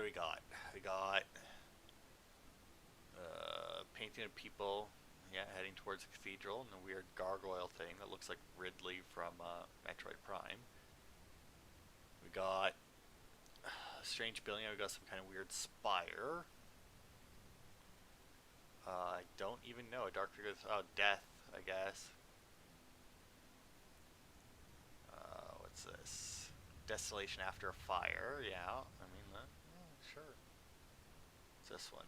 we got? We got painting of people, yeah, heading towards the cathedral, and a weird gargoyle thing that looks like Ridley from Metroid Prime. We got a strange building. We got some kind of weird spire. I don't even know. A dark figure. Oh, death, I guess. What's this? Desolation after a fire. Yeah, I mean, sure. What's this one?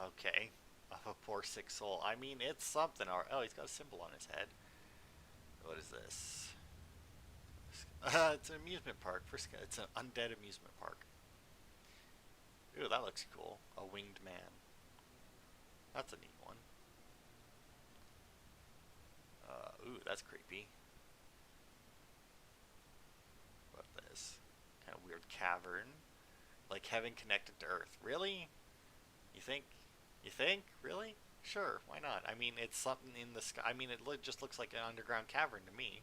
Okay. Of a poor sick soul. I mean, it's something. Oh, he's got a symbol on his head. What is this? It's an amusement park. It's an undead amusement park. Ooh, that looks cool. A winged man. That's a neat one. Ooh, that's creepy. What this? Kind of weird cavern. Like heaven connected to earth. Really? You think? You think? Really? Sure, why not? I mean, it's something in the sky. I mean, just looks like an underground cavern to me.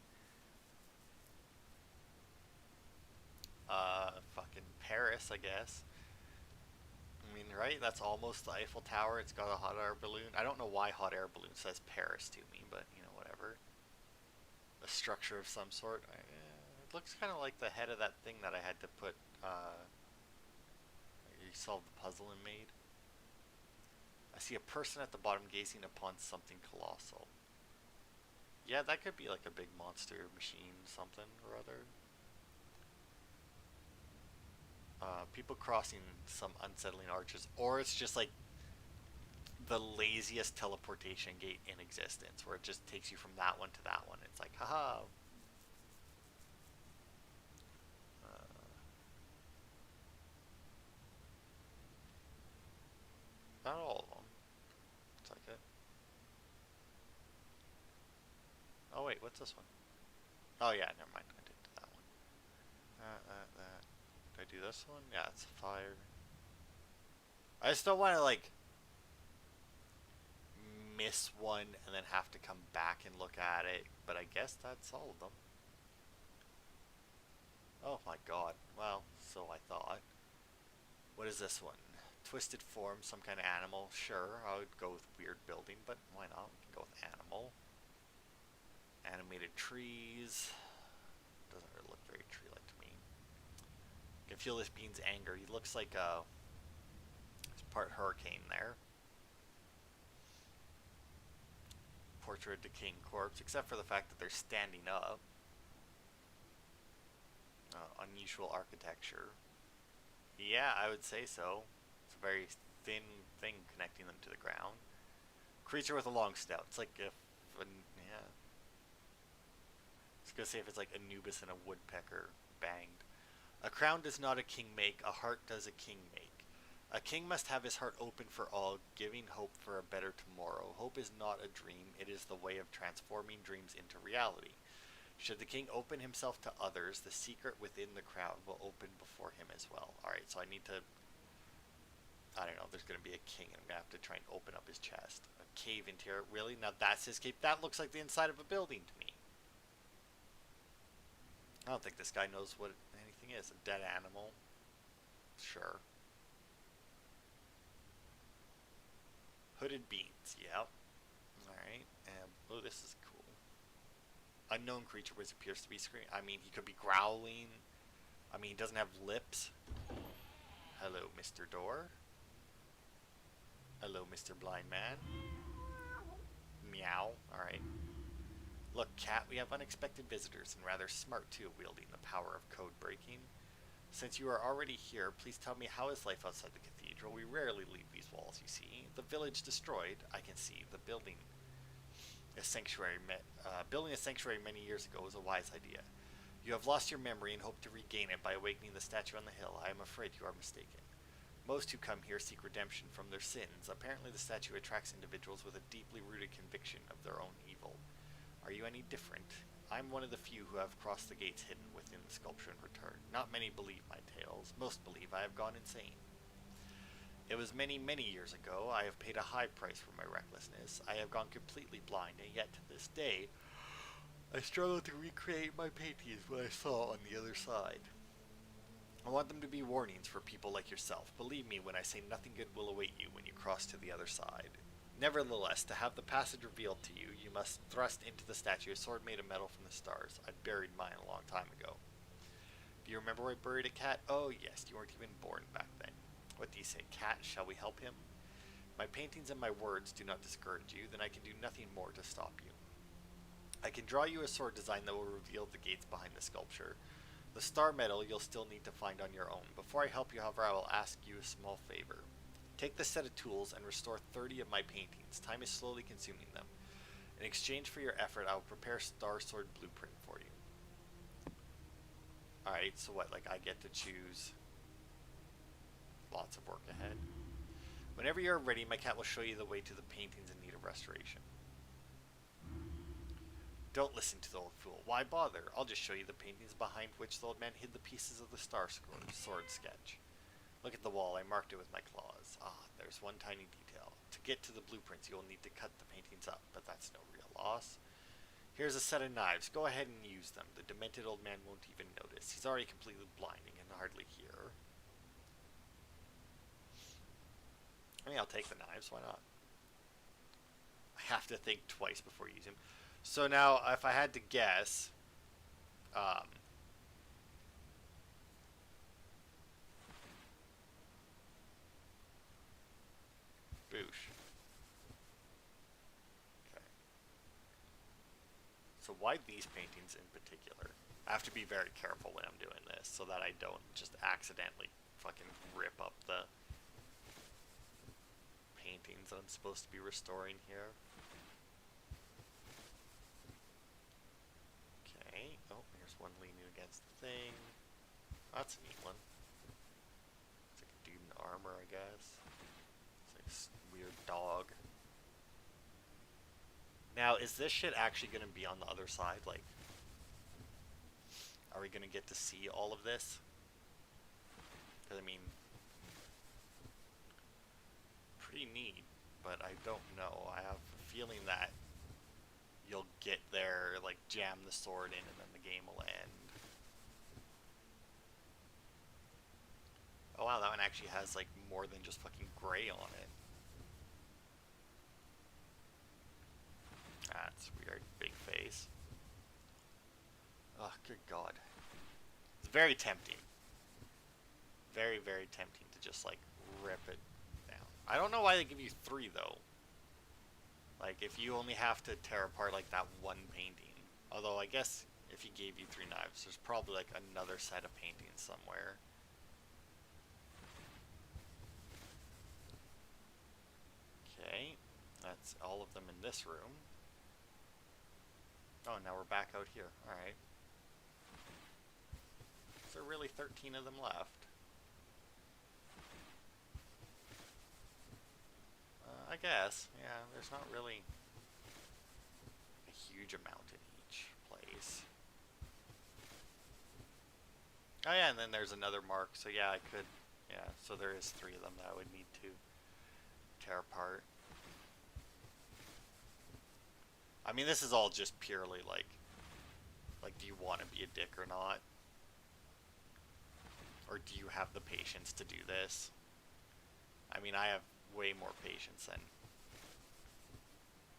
Fucking Paris, I guess. I mean, right? That's almost the Eiffel Tower. It's got a hot air balloon. I don't know why hot air balloon says Paris to me, but you know, whatever. A structure of some sort. It looks kind of like the head of that thing that I had to put. You solved the puzzle and made. I see a person at the bottom gazing upon something colossal. Yeah, that could be like a big monster machine, something or other. People crossing some unsettling arches, or it's just like the laziest teleportation gate in existence, where it just takes you from that one to that one. It's like, haha. Not all of them. It's like it. Oh wait, what's this one? Oh yeah, never mind. I did that one. That. Did I do this one? Yeah, it's fire. I just don't want to like miss one and then have to come back and look at it. But I guess that's all of them. Oh my god. Well, so I thought. What is this one? Twisted form, some kind of animal. Sure, I would go with weird building, but why not? We can go with animal. Animated trees. Doesn't really look very tree-like to me. You can feel this being's anger. He looks like he's part hurricane there. Portrait of decaying corpse, except for the fact that they're standing up. Unusual architecture. Yeah, I would say so. It's a very thin thing connecting them to the ground. Creature with a long snout. It's like if, yeah. I was gonna say if it's like Anubis and a woodpecker banged. A crown does not a king make, a heart does a king make. A king must have his heart open for all, giving hope for a better tomorrow. Hope is not a dream, it is the way of transforming dreams into reality. Should the king open himself to others, the secret within the crowd will open before him as well. Alright, so I need to... I don't know, there's going to be a king and I'm going to have to try and open up his chest. A cave interior. Really? Now that's his cave? That looks like the inside of a building to me. I don't think this guy knows what anything is. A dead animal? Sure. Hooded beans. Yep. Alright. Oh, this is cool. Unknown creature which appears to be screaming. I mean, he could be growling. I mean, he doesn't have lips. Hello, Mr. Door. Hello, Mr. Blind Man. Meow. Alright. Look, cat, we have unexpected visitors, and rather smart too, wielding the power of code breaking. Since you are already here, please tell me, how is life outside the cathedral? We rarely leave these walls, you see. The village destroyed, I can see. The building a sanctuary building a sanctuary many years ago was a wise idea. You have lost your memory and hope to regain it by awakening the statue on the hill. I am afraid you are mistaken. Most who come here seek redemption from their sins. Apparently the statue attracts individuals with a deeply rooted conviction of their own evil. Are you any different? I'm one of the few who have crossed the gates hidden within the sculpture and returned. Not many believe my tales. Most believe I have gone insane. It was many, many years ago. I have paid a high price for my recklessness. I have gone completely blind, and yet to this day, I struggle to recreate my paintings what I saw on the other side. I want them to be warnings for people like yourself. Believe me when I say nothing good will await you when you cross to the other side. Nevertheless, to have the passage revealed to you, you must thrust into the statue a sword made of metal from the stars. I buried mine a long time ago. Do you remember where I buried a cat? Oh yes, you weren't even born back then. What do you say, cat? Shall we help him? My paintings and my words do not discourage you, then I can do nothing more to stop you. I can draw you a sword design that will reveal the gates behind the sculpture. The star metal you'll still need to find on your own. Before I help you, however, I will ask you a small favor. Take this set of tools and restore 30 of my paintings. Time is slowly consuming them. In exchange for your effort, I will prepare a Star Sword blueprint for you. Alright, so what, like I get to choose lots of work ahead? Whenever you're ready, my cat will show you the way to the paintings in need of restoration. Don't listen to the old fool. Why bother? I'll just show you the paintings behind which the old man hid the pieces of the Star Sword sketch. Look at the wall. I marked it with my claws. Ah, there's one tiny detail. To get to the blueprints, you will need to cut the paintings up, but that's no real loss. Here's a set of knives. Go ahead and use them. The demented old man won't even notice. He's already completely blind and can hardly hear. I mean, I'll take the knives. Why not? I have to think twice before using them. So now, if I had to guess, boosh. Okay. So why these paintings in particular? I have to be very careful when I'm doing this so that I don't just accidentally fucking rip up the paintings that I'm supposed to be restoring here. Okay. Oh, here's one leaning against the thing. That's a neat one. It's like a dude in armor, I guess. It's like a weird dog. Now, is this shit actually going to be on the other side? Like, are we going to get to see all of this? Because, I mean, pretty neat, but I don't know. I have a feeling that you'll get there, like, jam the sword in, and then the game will end. Oh wow, that one actually has, like, more than just fucking gray on it. That's weird. Big face. Oh, good god. It's very tempting. Very, very tempting to just, like, rip it down. I don't know why they give you 3, though. Like, if you only have to tear apart, like, that one painting. Although, I guess, if he gave you 3 knives, there's probably, like, another set of paintings somewhere. Okay. That's all of them in this room. Oh, now we're back out here. Alright. So there are really 13 of them left. I guess. Yeah, there's not really a huge amount in each place. Oh yeah, and then there's another mark. So yeah, I could... Yeah, so there is 3 of them that I would need to tear apart. I mean, this is all just purely like, do you want to be a dick or not? Or do you have the patience to do this? I mean, I have way more patience than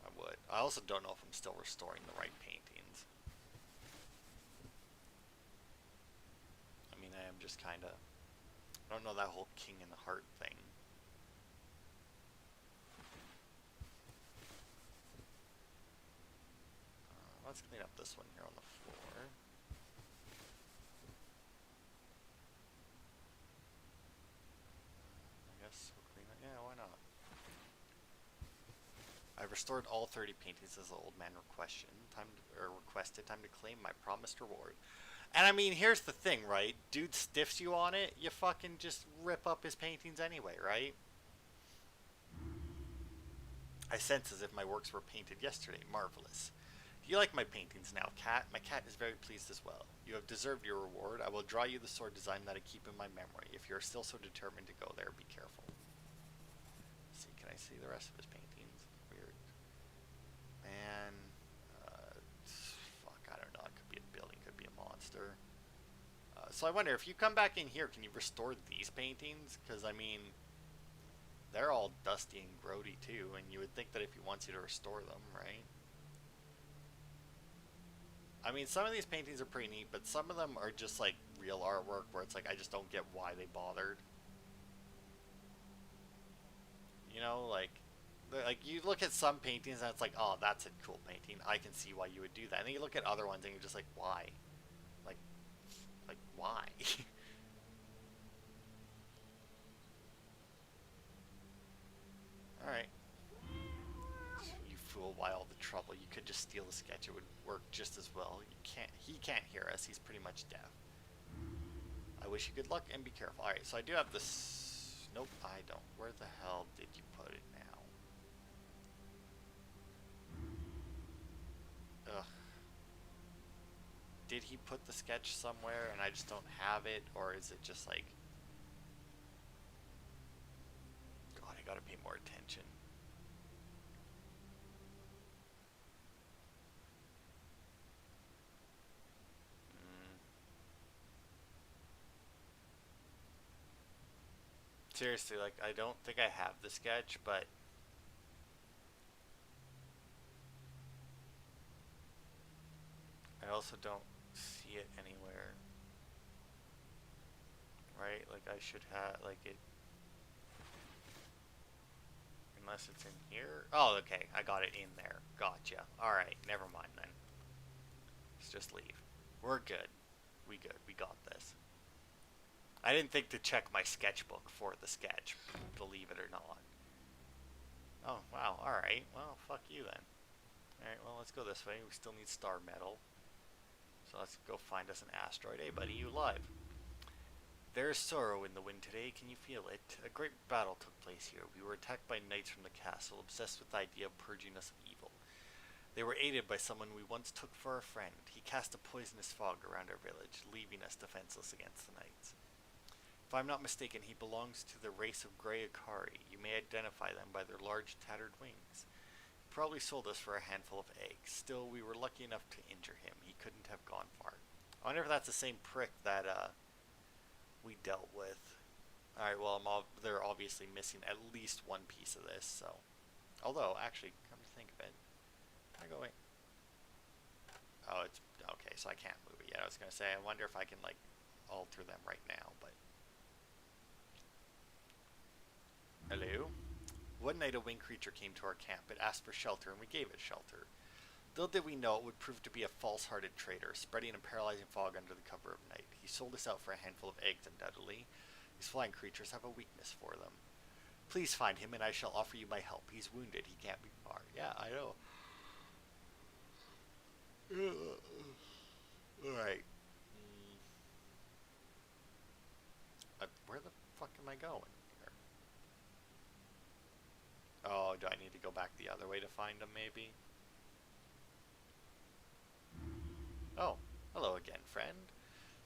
I would. I also don't know if I'm still restoring the right paintings. I mean, I am just kind of... I don't know that whole king in the heart thing. Let's clean up this one here on the floor. I guess we'll clean it. Yeah, why not? I've restored all 30 paintings as the old man requested. Time to claim my promised reward. And I mean, here's the thing, right? Dude stiffs you on it, you fucking just rip up his paintings anyway, right? I sense as if my works were painted yesterday. Marvelous. Do you like my paintings now, cat? My cat is very pleased as well. You have deserved your reward. I will draw you the sword design that I keep in my memory. If you are still so determined to go there, be careful. Let's see, can I see the rest of his paintings? Weird. Man, fuck, I don't know. It could be a building, could be a monster. So I wonder if you come back in here, can you restore these paintings? Because I mean, they're all dusty and grody too, and you would think that if he wants you to restore them, right? I mean, some of these paintings are pretty neat, but some of them are just like real artwork where it's like I just don't get why they bothered. You know, like you look at some paintings and it's like, oh, that's a cool painting. I can see why you would do that. And then you look at other ones and you're just like, why? Like, like why? All right, you fool! Why all the trouble? You could just steal the sketch. It would work just as well. You can't. He can't hear us. He's pretty much deaf. I wish you good luck and be careful. All right, so I do have this. Nope, I don't. Where the hell did you put it now? Ugh. Did he put the sketch somewhere and I just don't have it, or is it just like, God, I gotta pay more attention. Mm. Seriously, like I don't think I have the sketch, but I also don't see it anywhere. Right? Like I should have like it unless it's in here. Oh, okay. I got it in there. Gotcha. Alright, never mind then. Let's just leave. We're good. We good. We got this. I didn't think to check my sketchbook for the sketch, believe it or not. Oh, wow. Alright. Well, fuck you then. Alright, well, let's go this way. We still need star metal. So let's go find us an asteroid. Hey, buddy, you alive? There is sorrow in the wind today. Can you feel it? A great battle took place here. We were attacked by knights from the castle, obsessed with the idea of purging us of evil. They were aided by someone we once took for a friend. He cast a poisonous fog around our village, leaving us defenseless against the knights. If I'm not mistaken, he belongs to the race of Grey Akari. You may identify them by their large, tattered wings. He probably sold us for a handful of eggs. Still, we were lucky enough to injure him. He couldn't have gone far. I wonder if that's the same prick that, we dealt with. Alright, well, they're obviously missing at least one piece of this, so. Although, actually, come to think of it. Can I go away? Oh, it's, okay, so I can't move it yet. I was going to say, I wonder if I can, like, alter them right now, but. Hello? One night a winged creature came to our camp. It asked for shelter, and we gave it shelter. Little did we know it would prove to be a false-hearted traitor, spreading a paralyzing fog under the cover of night. He sold us out for a handful of eggs, undoubtedly. These flying creatures have a weakness for them. Please find him, and I shall offer you my help. He's wounded. He can't be far. Yeah, I know. Alright. Where the fuck am I going here? Oh, do I need to go back the other way to find him, maybe? Oh, hello again, friend.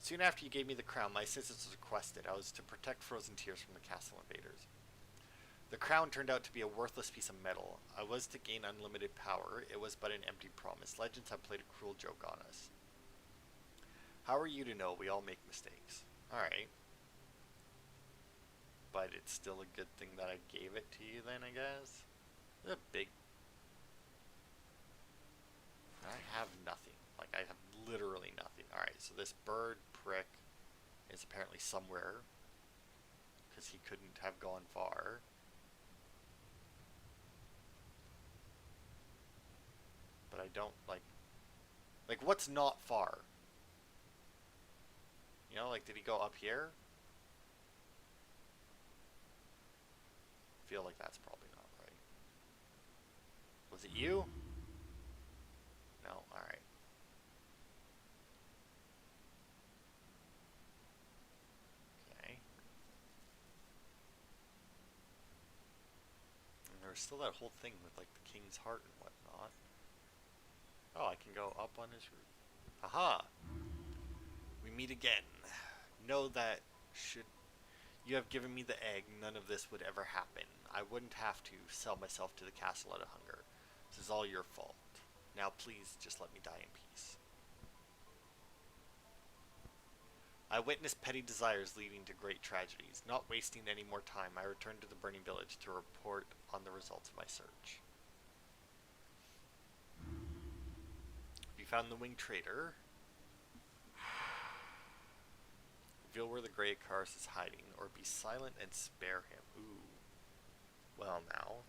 Soon after you gave me the crown, my assistance was requested. I was to protect Frozen Tears from the castle invaders. The crown turned out to be a worthless piece of metal. I was to gain unlimited power. It was but an empty promise. Legends have played a cruel joke on us. How are you to know? We all make mistakes. Alright. But it's still a good thing that I gave it to you then, I guess? A big... I have nothing. Like, I have literally nothing. Alright, so this bird prick is apparently somewhere. Because he couldn't have gone far. But I don't, like... Like, what's not far? You know, like, did he go up here? I feel like that's probably not right. Was it you? No, alright. Okay. And there's still that whole thing with, like, the king's heart and whatnot. Oh, I can go up on his roof. Aha! We meet again. Know that should you have given me the egg, none of this would ever happen. I wouldn't have to sell myself to the castle out of hunger. This is all your fault. Now please just let me die in peace. I witnessed petty desires leading to great tragedies. Not wasting any more time, I returned to the burning village to report on the results of my search. You found the winged traitor. Reveal where the gray Icarus is hiding, or be silent and spare him. Ooh. Well, now.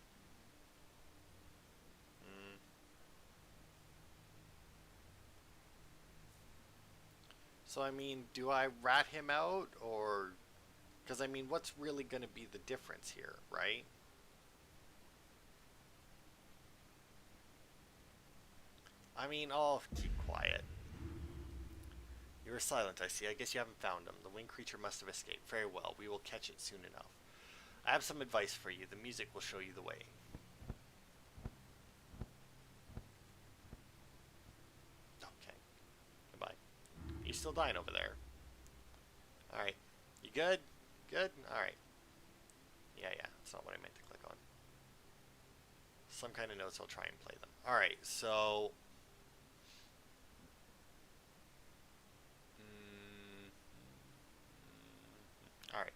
So, I mean, do I rat him out, or... Because, I mean, what's really going to be the difference here, right? I mean, I'll keep quiet. You were silent, I see. I guess you haven't found him. The winged creature must have escaped. Very well, we will catch it soon enough. I have some advice for you. The music will show you the way. Okay. Goodbye. You still dying over there? Alright. You good? Good? Alright. Yeah, that's not what I meant to click on. Some kind of notes, I'll try and play them. Alright, so... Alright.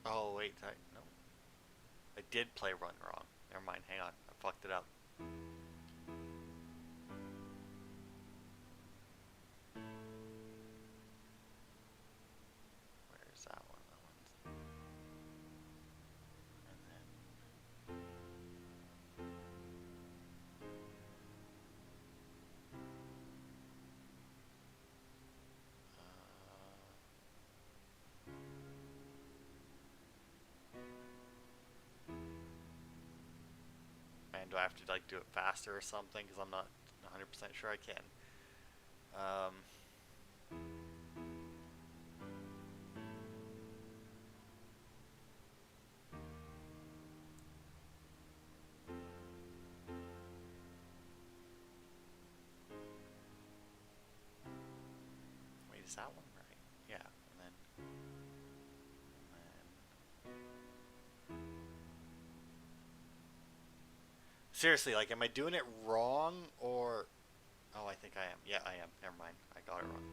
Oh, wait, no. I did play Run wrong. Never mind, hang on. I fucked it up. Where's that one? That one's... And then... Man, do I have to like do it faster or something? Because I'm not 100% sure I can. Wait, is that one right? Yeah, and then... Seriously, like, am I doing it wrong, or... Oh, I think I am. Yeah, I am. Never mind. I got it wrong.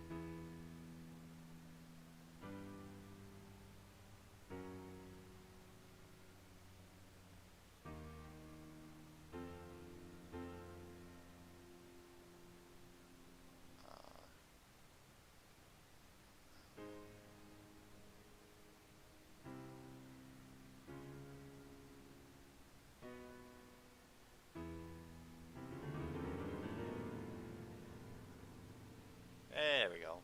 There we go.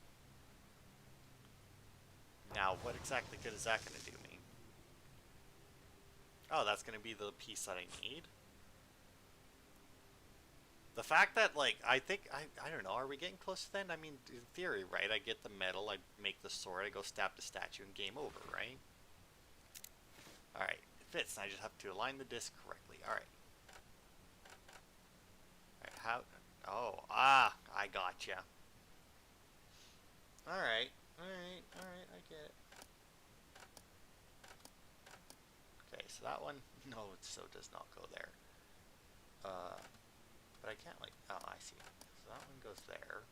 Now, what exactly good is that going to do me? Oh, that's going to be the piece that I need? The fact that, like, I think, I don't know, are we getting close to the end? I mean, in theory, right? I get the metal, I make the sword, I go stab the statue, and game over, right? Alright, it fits, I just have to align the disc correctly. Alright. Alright, how... Oh, I gotcha. Alright, I get it. Okay, so that one, no, it so does not go there. But I can't, like, oh, I see. So that one goes there.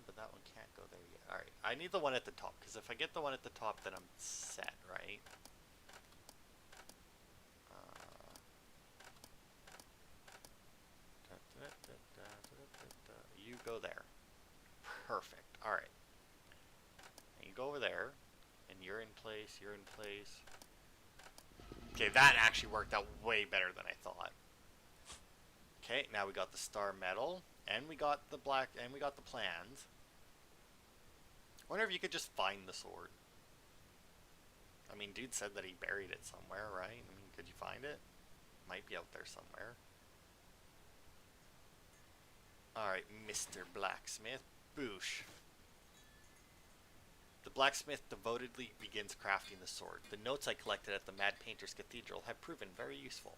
But that one can't go there yet. Alright, I need the one at the top, because if I get the one at the top, then I'm set, right? You go there. Perfect. Alright. And you go over there, and you're in place, you're in place. Okay, that actually worked out way better than I thought. Okay, now we got the star metal, and we got the black, and we got the plans. I wonder if you could just find the sword. I mean, dude said that he buried it somewhere, right? I mean, could you find it? Might be out there somewhere. Alright, Mr. Blacksmith. Boosh. The blacksmith devotedly begins crafting the sword. The notes I collected at the Mad Painter's Cathedral have proven very useful.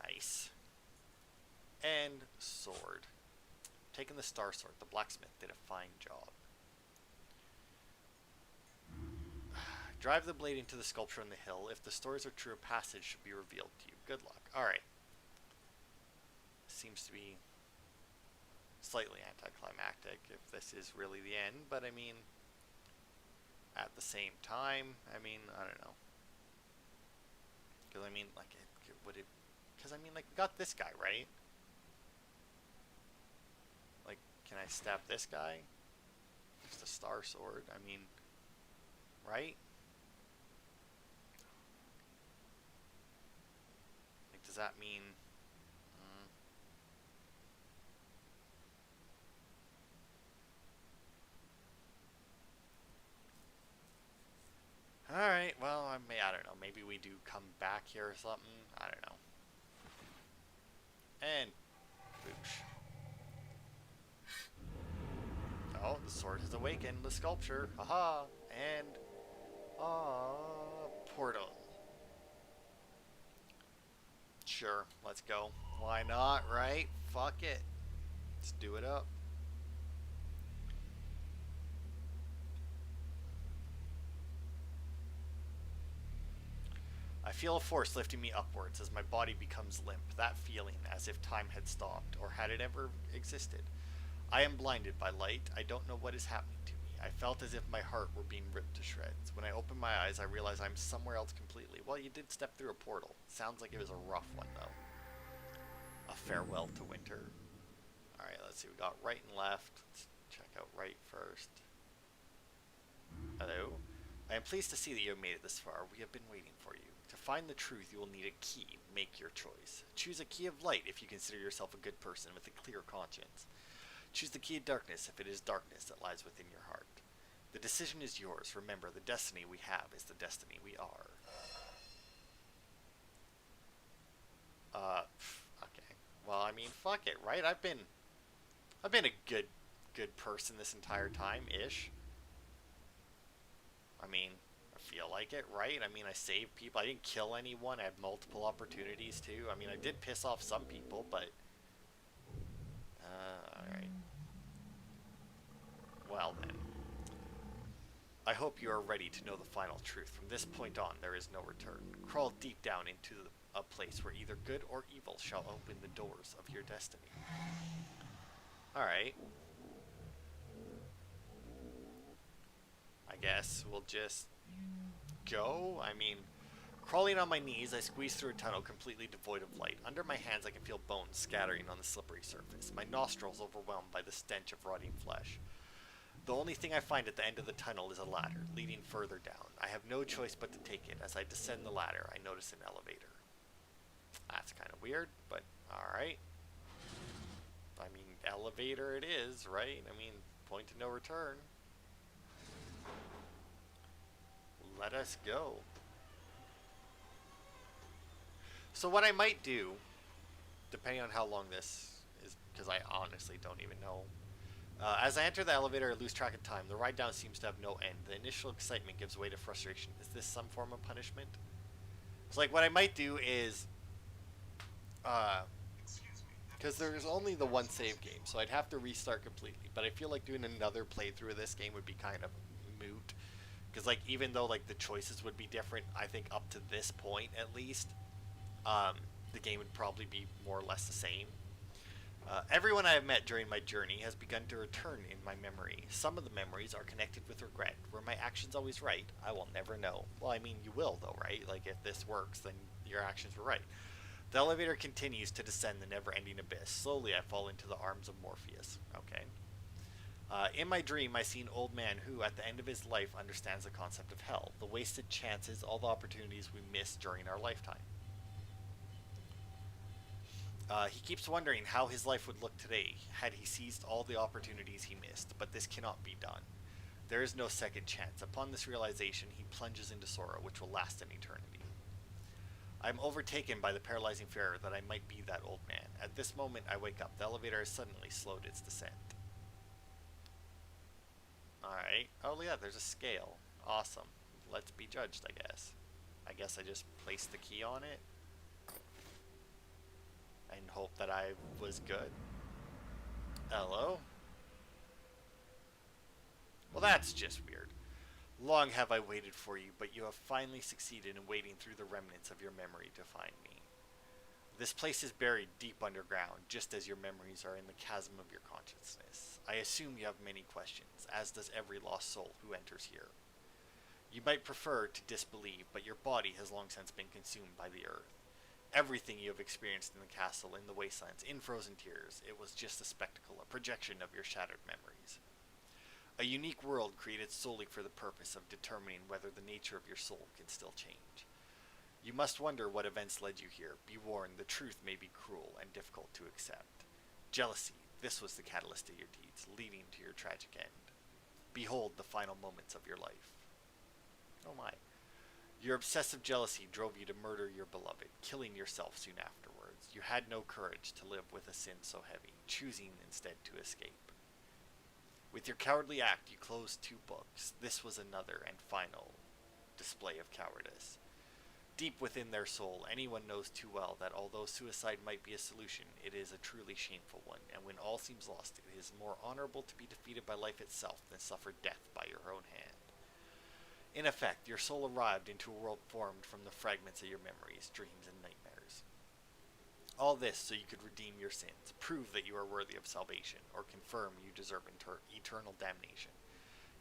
Nice. And sword. Taking the star sword. The blacksmith did a fine job. Drive the blade into the sculpture on the hill. If the stories are true, a passage should be revealed to you. Good luck. Alright. Seems to be slightly anticlimactic if this is really the end, but I mean, at the same time, I mean, I don't know. Because I mean, like, because I mean, like, we got this guy, right? Like, can I stab this guy? Just a star sword, I mean, right? Like, does that mean... Alright, well, I don't know, maybe we do come back here or something, I don't know. And, boosh. Oh, the sword has awakened the sculpture, haha, and, portal. Sure, let's go. Why not, right? Fuck it. Let's do it up. I feel a force lifting me upwards as my body becomes limp, that feeling as if time had stopped, or had it ever existed. I am blinded by light, I don't know what is happening to me. I felt as if my heart were being ripped to shreds. When I open my eyes, I realize I'm somewhere else completely. Well, you did step through a portal. Sounds like it was a rough one, though. A farewell to winter. Alright, let's see, we got right and left. Let's check out right first. Hello? I am pleased to see that you have made it this far. We have been waiting for you. To find the truth, you will need a key. Make your choice. Choose a key of light if you consider yourself a good person with a clear conscience. Choose the key of darkness if it is darkness that lies within your heart. The decision is yours. Remember, the destiny we have is the destiny we are. Okay. Well, I mean, fuck it, right? I've been a good person this entire time, ish. I mean, I feel like it, right? I mean, I saved people. I didn't kill anyone. I had multiple opportunities too. I mean, I did piss off some people, but alright. Well then. I hope you are ready to know the final truth. From this point on, there is no return. Crawl deep down into a place where either good or evil shall open the doors of your destiny. Alright. I guess we'll just go. I mean, crawling on my knees, I squeeze through a tunnel completely devoid of light. Under my hands, I can feel bones scattering on the slippery surface. My nostrils overwhelmed by the stench of rotting flesh. The only thing I find at the end of the tunnel is a ladder, leading further down. I have no choice but to take it. As I descend the ladder, I notice an elevator. That's kind of weird, but alright. I mean, elevator it is, right? I mean, point to no return. Let us go. So what I might do, depending on how long this is, because I honestly don't even know. As I enter the elevator, I lose track of time. The ride down seems to have no end. The initial excitement gives way to frustration. Is this some form of punishment? It's like, what I might do is, because there's only the one save game, so I'd have to restart completely. But I feel like doing another playthrough of this game would be kind of moot. Because, like, even though, like, the choices would be different, I think up to this point, at least, the game would probably be more or less the same. Everyone I have met during my journey has begun to return in my memory. Some of the memories are connected with regret. Were my actions always right? I will never know. Well, I mean, you will, though, right? Like, if this works, then your actions were right. The elevator continues to descend the never-ending abyss. Slowly, I fall into the arms of Morpheus. Okay. In my dream, I see an old man who, at the end of his life, understands the concept of hell. The wasted chances, all the opportunities we missed during our lifetime. He keeps wondering how his life would look today had he seized all the opportunities he missed, but this cannot be done. There is no second chance. Upon this realization, he plunges into sorrow, which will last an eternity. I am overtaken by the paralyzing fear that I might be that old man. At this moment, I wake up. The elevator has suddenly slowed its descent. Alright. Oh, yeah, there's a scale. Awesome. Let's be judged, I guess. I guess I just place the key on it. and hope that I was good. Hello? Well, that's just weird. Long have I waited for you, but you have finally succeeded in wading through the remnants of your memory to find me. This place is buried deep underground, just as your memories are in the chasm of your consciousness. I assume you have many questions, as does every lost soul who enters here. You might prefer to disbelieve, but your body has long since been consumed by the earth. Everything you have experienced in the castle, in the wastelands, in frozen tears, it was just a spectacle, a projection of your shattered memories. A unique world created solely for the purpose of determining whether the nature of your soul can still change. You must wonder what events led you here. Be warned, the truth may be cruel and difficult to accept. Jealousy, this was the catalyst of your deeds, leading to your tragic end. Behold the final moments of your life. Oh my. Your obsessive jealousy drove you to murder your beloved, killing yourself soon afterwards. You had no courage to live with a sin so heavy, choosing instead to escape. With your cowardly act, you closed 2 books. This was another and final display of cowardice. Deep within their soul, anyone knows too well that although suicide might be a solution, it is a truly shameful one, and when all seems lost, it is more honorable to be defeated by life itself than suffer death by your own hand. In effect, your soul arrived into a world formed from the fragments of your memories, dreams, and nightmares. All this so you could redeem your sins, prove that you are worthy of salvation, or confirm you deserve eternal damnation.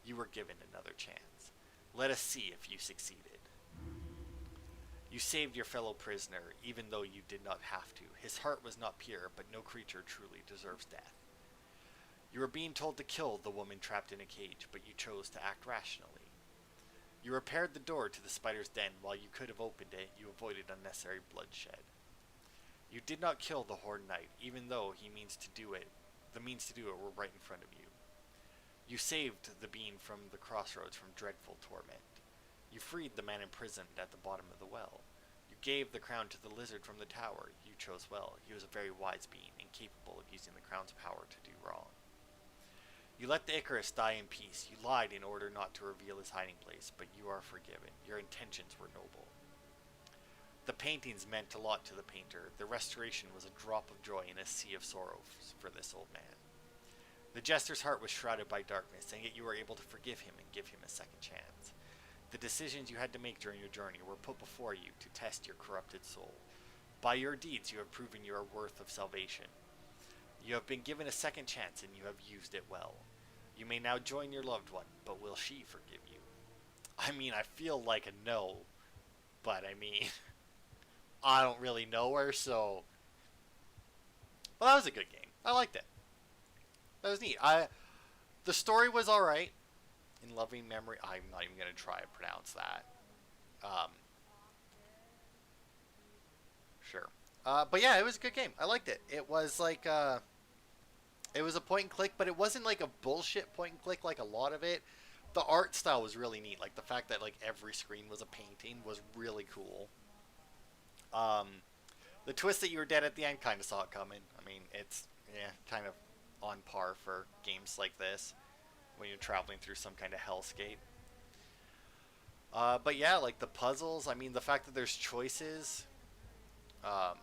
You were given another chance. Let us see if you succeeded. You saved your fellow prisoner, even though you did not have to. His heart was not pure, but no creature truly deserves death. You were being told to kill the woman trapped in a cage, but you chose to act rationally. You repaired the door to the spider's den. While you could have opened it, you avoided unnecessary bloodshed. You did not kill the Horned Knight, even though the means to do it were right in front of you. You saved the being from the crossroads from dreadful torment. You freed the man imprisoned at the bottom of the well. You gave the crown to the lizard from the tower. You chose well. He was a very wise being, incapable of using the crown's power to do wrong. You let the Icarus die in peace. You lied in order not to reveal his hiding place, but you are forgiven. Your intentions were noble. The paintings meant a lot to the painter. The restoration was a drop of joy in a sea of sorrow for this old man. The jester's heart was shrouded by darkness, and yet you were able to forgive him and give him a second chance. The decisions you had to make during your journey were put before you to test your corrupted soul. By your deeds, you have proven your worth of salvation. You have been given a second chance, and you have used it well. You may now join your loved one, but will she forgive you? I mean, I feel like a no, but I mean, I don't really know her, so. Well, that was a good game. I liked it. That was neat. The story was alright. In loving memory, I'm not even gonna try to pronounce that. Sure. But yeah, it was a good game. I liked it. It was like it was a point and click, but it wasn't like a bullshit point and click like a lot of it. The art style was really neat. Like the fact that like every screen was a painting was really cool. The twist that you were dead at the end, kind of saw it coming. I mean, it's kind of on par for games like this when you're traveling through some kind of hellscape. But yeah, like the puzzles. I mean, the fact that there's choices. Um,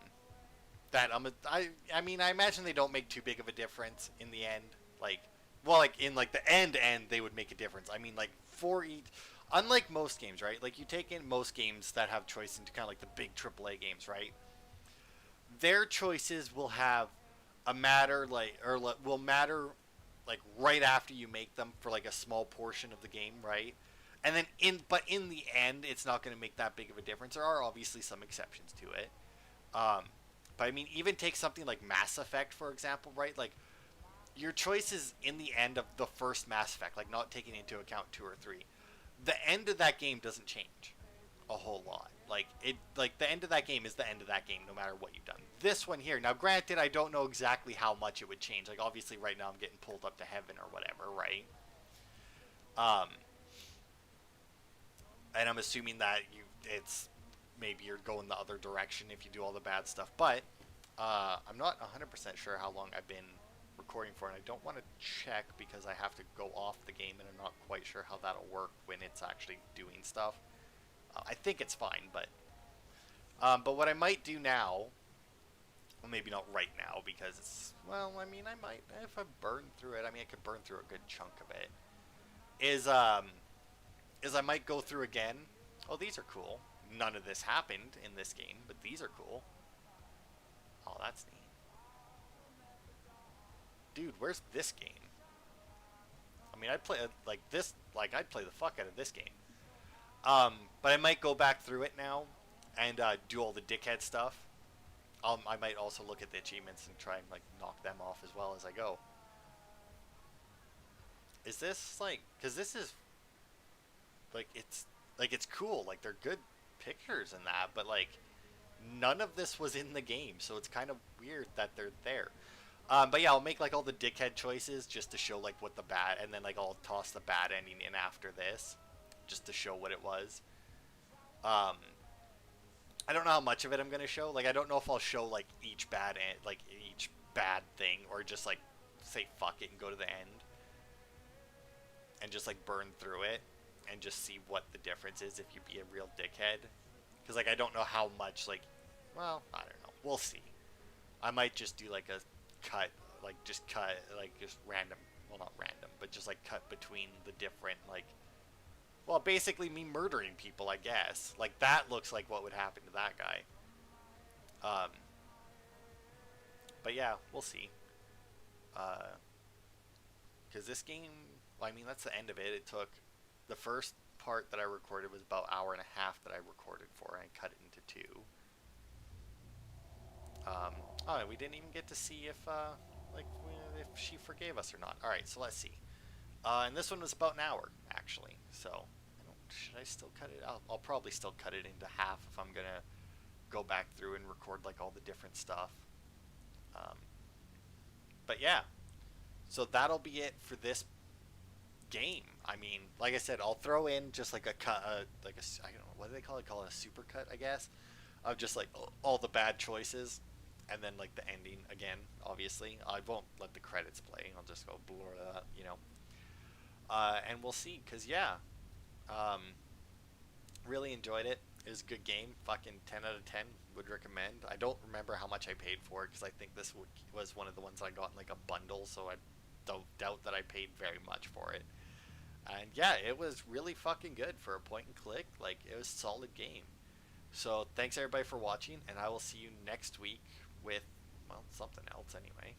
I mean, I imagine they don't make too big of a difference in the end. Like, well, like in like the end, they would make a difference. I mean, like for each, unlike most games, right? Like you take in most games that have choice into kind of like the big AAA games, right? Their choices will have a matter like or will matter like right after you make them for like a small portion of the game, right? And then in the end, it's not going to make that big of a difference. There are obviously some exceptions to it. But I mean, even take something like Mass Effect, for example, right? Like your choices in the end of the first Mass Effect, like not taking into account 2 or 3, the end of that game doesn't change a whole lot. Like the end of that game is the end of that game, no matter what you've done. This one here, now granted, I don't know exactly how much it would change. Like obviously, right now I'm getting pulled up to heaven or whatever, right? And I'm assuming that it's maybe you're going the other direction if you do all the bad stuff. But I'm not 100% sure how long I've been recording for, and I don't want to check because I have to go off the game, and I'm not quite sure how that'll work when it's actually doing stuff. I think it's fine, but what I might do now, Well, maybe not right now because it's, well, I mean, I might if I burn through it. I mean, I could burn through a good chunk of it. Is I might go through again. Oh, these are cool. None of this happened in this game, but these are cool. Oh, that's neat. Dude, where's this game? I mean, I'd play like this. Like, I'd play the fuck out of this game. But I might go back through it now and do all the dickhead stuff. I might also look at the achievements and try and like knock them off as well as I go. Is this like? Because this is it's cool. Like they're good pictures and that, but like none of this was in the game, so it's kind of weird that they're there. But yeah, I'll make like all the dickhead choices just to show like what the bad, and then like I'll toss the bad ending in after this, just to show what it was. Um, I don't know how much of it I'm gonna show. Like I don't know if I'll show like each bad thing, or just like say fuck it and go to the end and just like burn through it and just see what the difference is if you be a real dickhead. Because like I don't know how much like, well, I don't know. We'll see. I might just do like a cut, like just random, well not random, but just like cut between the different like, well basically me murdering people, I guess. Like that looks like what would happen to that guy. But yeah, we'll see. Because this game, well, I mean that's the end of it. It took, the first part that I recorded was about an hour and a half that I recorded for, and I cut it into two. Oh, we didn't even get to see if if she forgave us or not. All right, so let's see. And this one was about an hour actually. So should I still cut it out? I'll probably still cut it into half if I'm gonna go back through and record like all the different stuff. Um, but yeah, so that'll be it for this game. I mean, like I said, I'll throw in just like a cut, I don't know, what do they call it? Call it a super cut, I guess, of just like all the bad choices, and then like the ending again. Obviously, I won't let the credits play. I'll just go blur, and we'll see. Cause yeah, um, really enjoyed it. It was a good game. Fucking 10 out of 10. Would recommend. I don't remember how much I paid for it because I think this was one of the ones I got in like a bundle, so I don't doubt that I paid very much for it. And yeah, it was really fucking good for a point and click. Like, it was a solid game. So thanks everybody for watching, and I will see you next week with, well, something else anyway.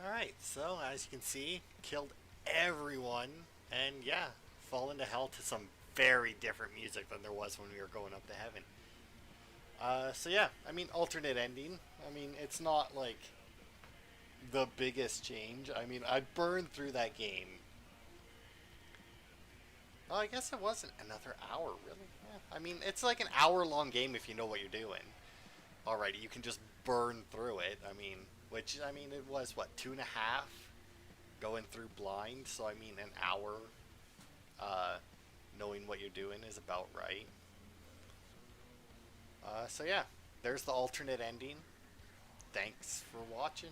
Alright, so as you can see, killed everyone, and yeah, fall into hell to some very different music than there was when we were going up to heaven. So yeah, I mean, alternate ending. I mean, it's not like the biggest change. I mean, I burned through that game. Oh, I guess it wasn't another hour, really. Yeah. I mean, it's like an hour-long game if you know what you're doing. Alrighty, you can just burn through it. I mean, which, I mean, it was, what, 2.5? Going through blind, so I mean, an hour, knowing what you're doing is about right. So yeah, there's the alternate ending. Thanks for watching.